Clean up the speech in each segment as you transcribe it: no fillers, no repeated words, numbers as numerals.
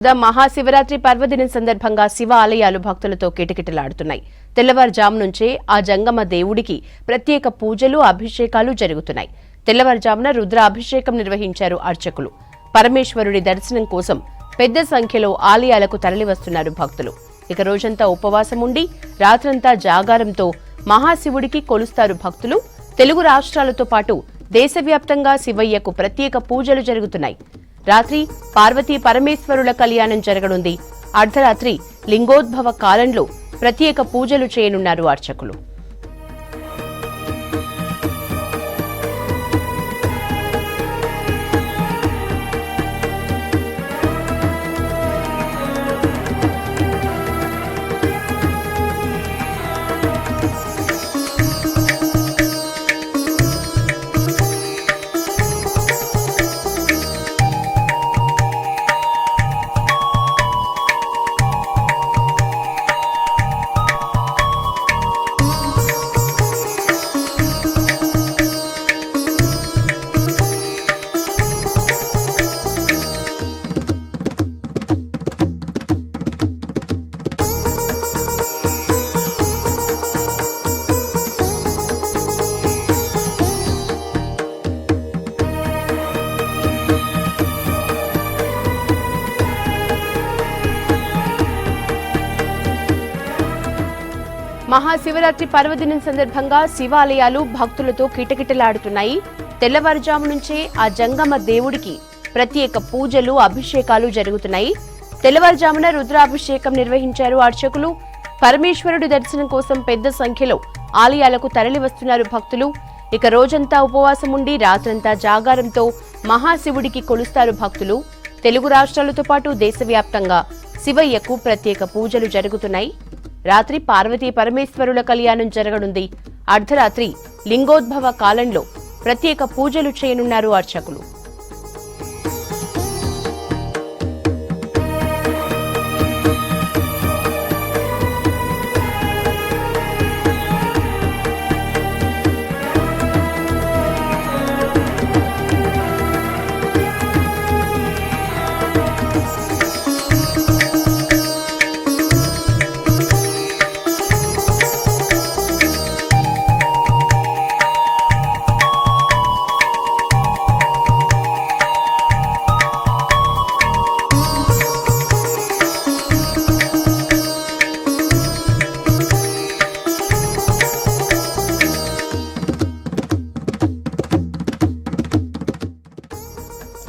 మహాశివరాత్రి పర్వదినం సందర్భంగా శివ ఆలయాలు భక్తులతో కిటకిటలాడుతున్నాయి. తెల్లవారుజాము నుంచే ఆ జంగమ దేవుడికి ప్రత్యేక పూజలు, అభిషేకాలు జరుగుతున్నాయి. తెల్లవారుజామున రుద్ర అభిషేకం నిర్వహించారు అర్చకులు. పరమేశ్వరుడి దర్శనం కోసం పెద్ద సంఖ్యలో ఆలయాలకు తరలివస్తున్నారు భక్తులు. ఇక రోజంతా ఉపవాసం ఉండి రాత్రంతా జాగారంతో మహాశివుడికి కొలుస్తారు భక్తులు. తెలుగు రాష్ట్రాలతో పాటు దేశవ్యాప్తంగా శివయ్యకు ప్రత్యేక పూజలు జరుగుతున్నాయి. రాత్రి పార్వతీ పరమేశ్వరుల కళ్యాణం జరగనుంది. అర్ధరాత్రి లింగోద్భవ కాలంలో ప్రత్యేక పూజలు చేయనున్నారు అర్చకులు. మహాశివరాత్రి పర్వదినం సందర్భంగా శివాలయాలు భక్తులతో కిటకిటలాడుతున్నాయి. తెల్లవారుజాము నుంచే ఆ జంగమ దేవుడికి ప్రత్యేక పూజలు, అభిషేకాలు జరుగుతున్నాయి. తెల్లవారుజామున రుద్రాభిషేకం నిర్వహించారు అర్చకులు. పరమేశ్వరుడి దర్శనం కోసం పెద్ద సంఖ్యలో ఆలయాలకు తరలివస్తున్నారు భక్తులు. ఇక రోజంతా ఉపవాసం ఉండి రాత్రంతా జాగారంతో మహాశివుడికి కొలుస్తారు భక్తులు. తెలుగు రాష్ట్రాలతో పాటు దేశవ్యాప్తంగా శివయ్యకు ప్రత్యేక పూజలు జరుగుతున్నాయి. రాత్రి పార్వతీ పరమేశ్వరుల కళ్యాణం జరగనుంది. అర్ధరాత్రి లింగోద్భవ కాలంలో ప్రత్యేక పూజలు చేయనున్నారు అర్చకులు.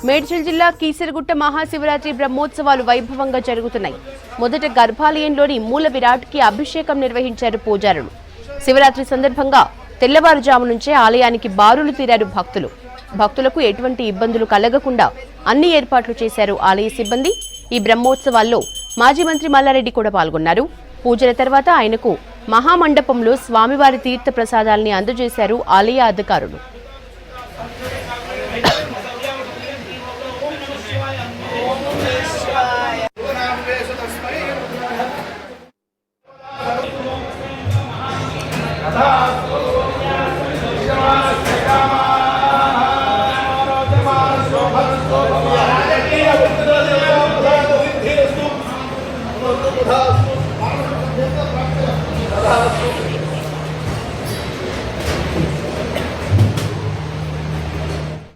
మేడ్చల్ జిల్లా కీసరగుట్ట మహాశివరాత్రి బ్రహ్మోత్సవాలు వైభవంగా జరుగుతున్నాయి. మొదట గర్భాలయంలోని మూల విరాట్కి అభిషేకం నిర్వహించారు పూజారులు. శివరాత్రి సందర్భంగా తెల్లవారుజాము నుంచే ఆలయానికి బారులు తీరారు భక్తులు. భక్తులకు ఎటువంటి ఇబ్బందులు కలగకుండా అన్ని ఏర్పాట్లు చేశారు ఆలయ సిబ్బంది. ఈ బ్రహ్మోత్సవాల్లో మాజీ మంత్రి మల్లారెడ్డి కూడా పాల్గొన్నారు. పూజల తర్వాత ఆయనకు మహామండపంలో స్వామివారి తీర్థ ప్రసాదాల్ని అందజేశారు ఆలయ అధికారులు. Gracias.